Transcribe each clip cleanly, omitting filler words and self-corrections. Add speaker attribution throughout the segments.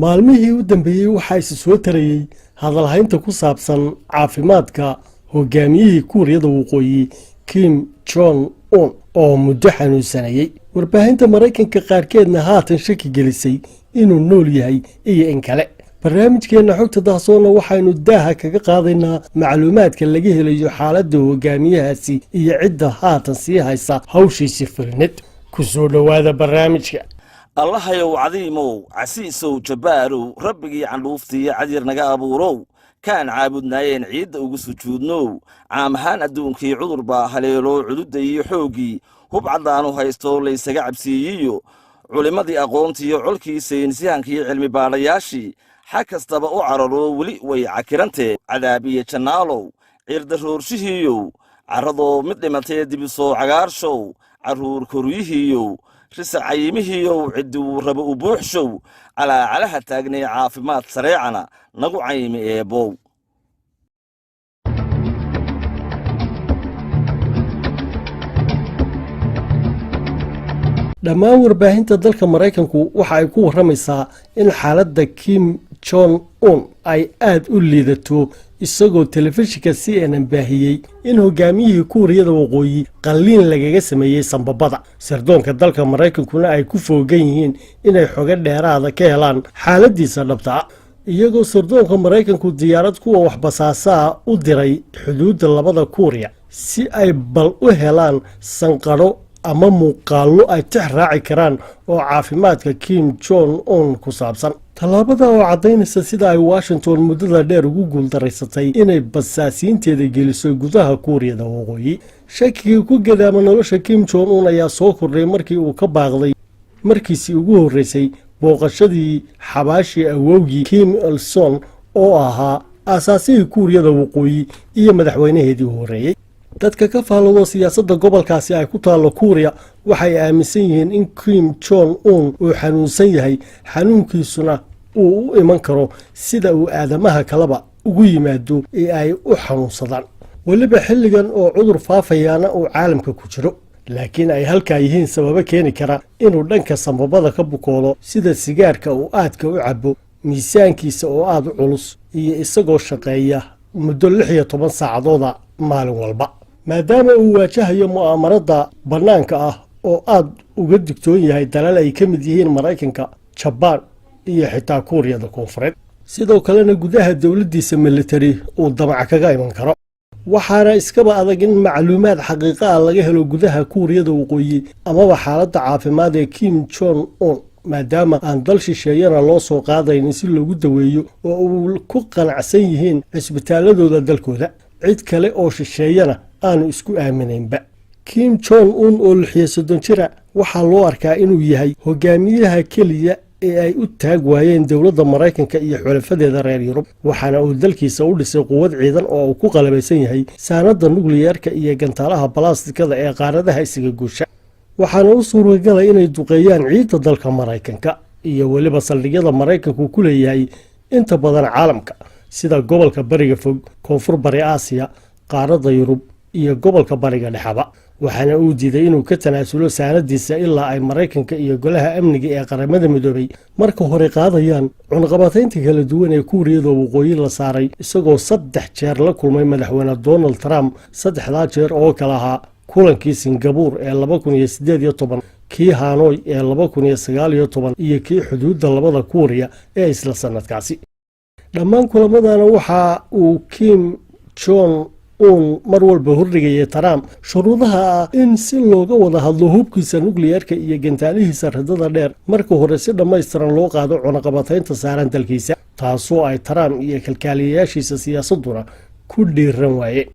Speaker 1: maalmihii u dambeeyey waxaa is soo tarayey hadalhaynta ku saabsan caafimaadka hogaamiyihii kuuriyada waqooyi Kim Jong Un oo muddo xanuunsanayay. warbaahinta Mareykanka qaarkeedna haatan shaki gelisay inuu nool yahay iyo in kale. barnaamijkeena xogta dahsoona waxaynu daaha kaga qaadaynaa macluumaadka laga helayo xaaladda hogaamiyahaasi iyo cidda haatan sii haysa hawshiisi fulineed. ku soo dhowaada barnaamijka.
Speaker 2: allahayow cadiimow casiisow jabbaarow rabbigii candhuuftiiyo cadyar naga abuurow kaan caabudnaayeen ciidda ugu sujuudnow caam ahaan adduunkii cudur baa haleelo cududda iyo xooggii hub caddaanu haysto laysaga cabsiiyiyo culimmadii aqoontiiyo colkii saynisyahankii cilmi baadhayaashii xag kastaba u cararo weli way cakirantee cadaab iyo jannaalow ciirdaroorshihiiyow carradoo mid dhimatee dibisoo cagaarshow carruur koryihiiyow risa cayimihiiyow cidduu raba u buuxshow calaacalaha taagnay caafimaad sareecana nagu caymi eebbow.
Speaker 1: dhammaan warbaahinta dalka Mareykanku waxa ay ku waramaysaa in xaaladda Kim Jong Un ay aad u liidato, isagoo telefishinka CNN baahiyey in hogaamiyihii kuuriyada waqooyi qalliin lagaga sameeyey sanbabada. sirdoonka dalka Mareykankuna ay ku foogan yihiin inay xogo dheeraada ka helaan xaaladiisa dhabta ah, iyagoo sirdoonka Mareykanku diyaarad kuwa waxbasaasa u diray xuduudda labada Kuuriya si ay bal u helaan sanqadho ama muuqaallo ay tix raaci karaan oo caafimaadka Kim Jong Un ku saabsan. tallaabada oo caddaynaysa sida ay Washington muddada dheer ugu guuldaraysatay inay basaasiinteeda geliso gudaha kuuriyada waqooyi. shakigii ku gadaama nolosha Kim Jong Un ayaa soo kordhay markii uu ka baaqday markiisii ugu horreysay booqashadii xabaashii awowgii Kim Il Sung oo ahaa aasaasihii kuuriyada waqooyi iyo madaxweynaheedii horreeyey. dadka ka faallado siyaasadda gobolkaasi ay ku taallo Kuuriya waxay aaminsan yihiin in Kim Jong Un uu xanuunsan yahay, xanuunkiisuna uu u iman karo sida uu aadamaha kaleba ugu yimaado ee ay u xanuunsadaan, weliba xilligan oo cudur faafayaana uu caalamka ku jiro. laakiin ay halkaa yihiin sababo keeni kara inuu dhanka sanbabada ka bukoodo, sida sigaarka uu aadka u cabo, miisaankiisa oo aad u culus, iyo isagoo shaqeeya muddo 16 saacadooda maalin walba. maadaama uu waajahayo mu'aamarada bannaanka ah oo aad uga digtoon yahay dalal ay ka mid yihiin Mareykanka, Jabaan iyo xitaa Kuuriyada Koonfureed. sidoo kalena gudaha dowladdiisa military uu damac kaga iman karo. waxaana iskaba adag in macluumaad xaqiiqo ah laga helo gudaha kuuriyada waqooyi amaba xaaladda caafimaad ee Kim Jong Un, maadaama aan dal shisheeyana loo soo qaadaynin si loogu daweeyo oo uu ku qanacsan yihiin cisbitaaladooda dalkooda. cid kale oo shisheeyana aanu isku aaminaynba. Kim Jong Un oo 60 jira waxaa loo arkaa inuu yahay hogaamiyaha keliya ee ay u taag waayeen dowladda Mareykanka iyo xulafadeeda reer Yurub, waxaana uu dalkiisa u dhisay quwad ciidan oo uu ku qalabaysan yahay saanada nukliyeerka iyo gantaalaha balaastikada ee qaaradaha isaga guusha. waxaana u suuragalay inay duqeeyaan ciidda dalka Mareykanka iyo weliba saldhigyada Mareykanku ku leeyahay inta badan caalamka, sida gobolka bariga fog, koonfur bari Aasiya, qaaradda Yurub iyo gobolka bariga dhexaba. waxaana uu diiday inuu ka tanaasulo saanadiisa ilaa ay Mareykanka iyo golaha amniga ee qaramada midoobay marka hore qaadayaan cunqabataynta kala duwan ee kuuriyada waqooyi la saaray, isagoo 3 jeer la kulmay madaxweyne Donald Trump. 3daa jeer oo kala ahaa kulankii Singapore ee 2018, kii Hanoi ee 2019 iyo kii xuduudda labada Kuuriya ee isla sanadkaasi. dhammaan kulamadana waxa uu Kim Jong Un mar walba hordhigaya Trump shuruudaha in si looga wada hadlo hubkiisa nukliyeerka iyo gantaalihiisa radada dheer marka hore si dhammaystiran loo qaado cunaqabataynta saaran dalkiisa, taasoo ay Trump iyo kalkaaliyayaashiisa siyaasaduna ku dhiiran waayeen.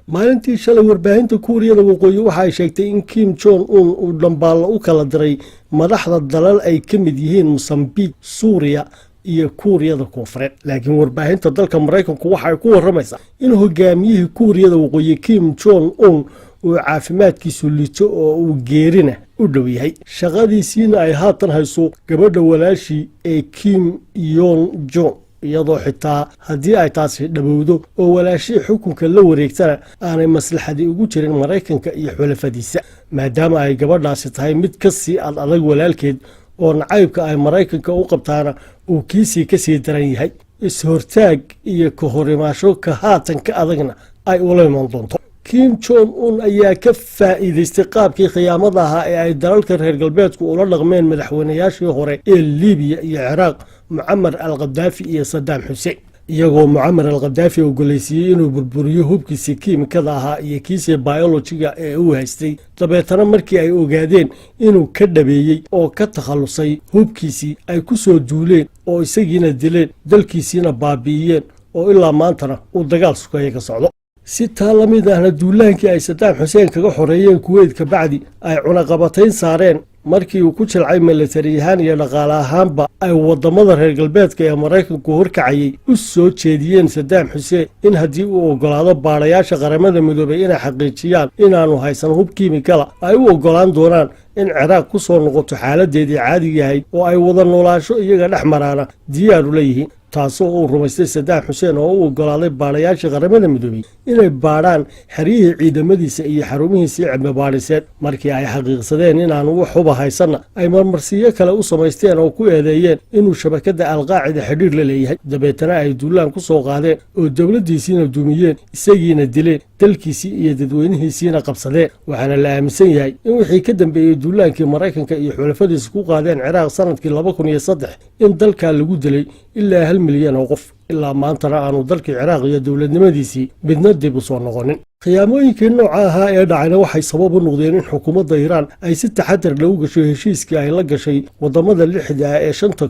Speaker 1: maalintii shalay warbaahinta kuuriyada waqooyi waxa ay sheegtay in Kim Jong Un uu dhambaal u kala diray madaxda dalal ay ka mid yihiin Mozambique, Suuriya iyo kuuriyada koonfureed. laakiin warbaahinta dalka Mareykanku waxa ay ku waramaysaa in hogaamiyihii kuuriyada waqooyi Kim Jong Un uu caafimaadkiisu liito oo uu geerina u dhow yahay, shaqadiisiina ay haatan hayso gabadha walaashii ee Kim Yong Jong, iyadoo xitaa haddii ay taasi dhabowdo oo walaashii xukunka la wareegtana aanay maslaxadii ugu jirin Mareykanka iyo xulafadiisa, maadaama ay gabadhaasi tahay mid ka sii adag walaalkeed oo nacaybka ay maraykanka u qabtaana uu kiisii ka sii daran yahay is-hortaag iyo ka horimaasho ka haatan ka adagna ay ula iman doonto kim jong un ayaa ka faa'iidaystay qaabkii khiyaamada ahaa ee ay dalalka reer galbeedku ula dhaqmeen madaxweynayaashii hore ee liibiya iyo ciraaq mucamar al khadaafi iyo sadaam xuseen iyagoo mucamar al khadaafi ogolaysiiyey inuu burburiyo hubkiisii kiimikada ahaa iyo kiisii bayolojiga ee uu haystay dabeetana markii ay ogaadeen inuu ka dhabeeyey oo ka takhallusay hubkiisii ay ku soo duuleen oo isagiina dileen dalkiisiina baabi'iyeen oo ilaa maantana uu dagaal sukaya ka socdo si taa la mid ahna duulaankii ay sadaam xuseen kaga xoreeyeen kuweyt ka bacdi ay cunaqabatayn saareen markii uu ku jilcay milatari ahaan iyo dhaqaale ahaanba ay waddamada reer galbeedka ee maraykanku horkacayay u soo jeediyeen sadaam xuseen in haddii uu oggolaado baadhayaasha qaramada midoobay inay xaqiijiyaan inaanu haysan hub kiimikala ay u oggolaan doonaan in ciraaq ku soo noqoto xaaladeedii caadiga ahayd oo ay wada noolaansho iyaga dhex maraana diyaaru leeyihiin taasoo uu rumaystay sadaam xuseen oo u oggolaaday baadhayaashii qaramada midoobey inay baadhaan xeryihii ciidamadiisa iyo xarumihiisii cilmi baadhiseed markii ay xaqiiqsadeen inaanu wax huba haysanna ay marmarsiyo kale u samaysteen oo ku eedeeyeen inuu shabakadda alqaacida xidhiir la leeyahay dabeetana ay duulaan ku soo qaadeen oo dowladdiisiina dumiyeen isagiina dileen dalkiisii iyo dadweynihiisiina qabsadeen waxaana la aaminsan yahay in wixii ka dambeeyey duulaankii maraykanka iyo xulafadiisa ku qaadeen ciraaq sanadkii 2003 in dalkaa lagu dilay ilaa 1 milyan oo qof ilaa maantana aanu dalkii ciraaq iyo dowladnimadiisii midna dib u soo noqonin khiyaamooyinkii nooca ahaa ee dhacayna waxay sabab u noqdeen in xukuumadda iiraan ay si taxadar lagu gasho heshiiskii ay la gashay waddamada lixda ah ee shanta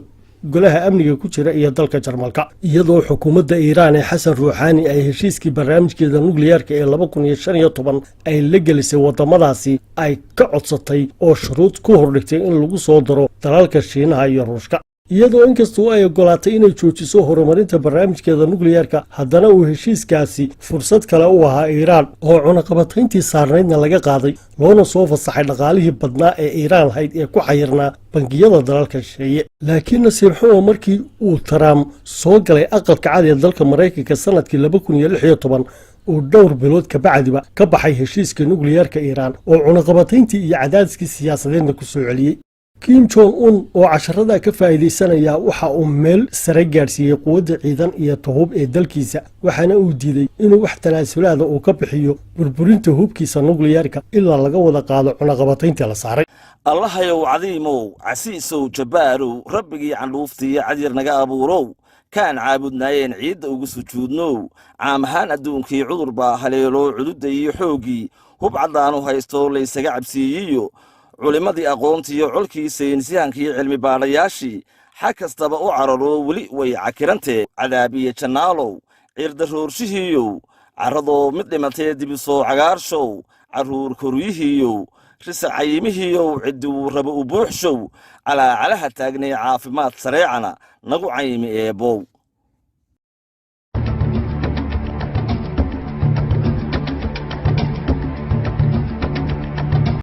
Speaker 1: golaha amniga ku jira iyo dalka jarmalka iyadoo xukuumadda iiraan ee xasan ruuxaani ay heshiiskii barnaamijkeeda nukliyaarka ee 2015 ay la gelisay waddamadaasi ay ka codsatay oo shuruud ku hordhigtay in lagu soo daro dalalka shiinaha iyo ruushka iyadoo inkastoo ay oggolaatay inay joojiso horumarinta barnaamijkeeda nukliyaarka haddana uu heshiiskaasi fursad kale u ahaa iiraan oo cunaqabatayntii saarnaydna laga qaaday loona soo fasaxay dhaqaalihii badnaa ee iiraan lahayd ee ku xayirnaa bangiyada dalalka shisheeye laakiin nasiib xumo markii uu taraam soo galay aqalka cad ee dalka maraykanka sanadkii 2016 uu dhowr bilood ka bacdiba ka baxay heshiiska nukliyaarka iiraan oo cunaqabatayntii iyo cadaadiskii siyaasadeedna ku soo celiyey kim jong un oo casharada ka faa'iidaysanaya waxa uu meel sare gaadhsiiyey quwadda ciidan iyo tuhub ee dalkiisa waxaana uu diiday inuu wax tanaasulaada uu ka bixiyo burburinta hubkiisa nukliyaarka ilaa laga wada qaado cunaqabatayntii la saaray
Speaker 2: allahayow cadiimow casiisow jabbaarow rabbigii candhuuftiiyo cadyar naga abuurow kaan caabudnaayeen ciidda ugu sujuudnow caam ahaan adduunkii cudur baa haleeloo cududda iyo xooggii hub caddaanu haysto laysaga cabsiiyiyo culimmadii aqoontiiyo colkii saynisyahankii cilmi baadhayaashii xag kastaba u cararoo weli way cakirantee cadaab iyo jannaalow ciirdarroorsihiiyow carradoo mid dhimatee dibisoo cagaarshow carruur koryihiiyow risac cayimihiiyow cidduu raba u buuxshow calaacalaha taagnay caafimaad sareecana nagu caymi eebbow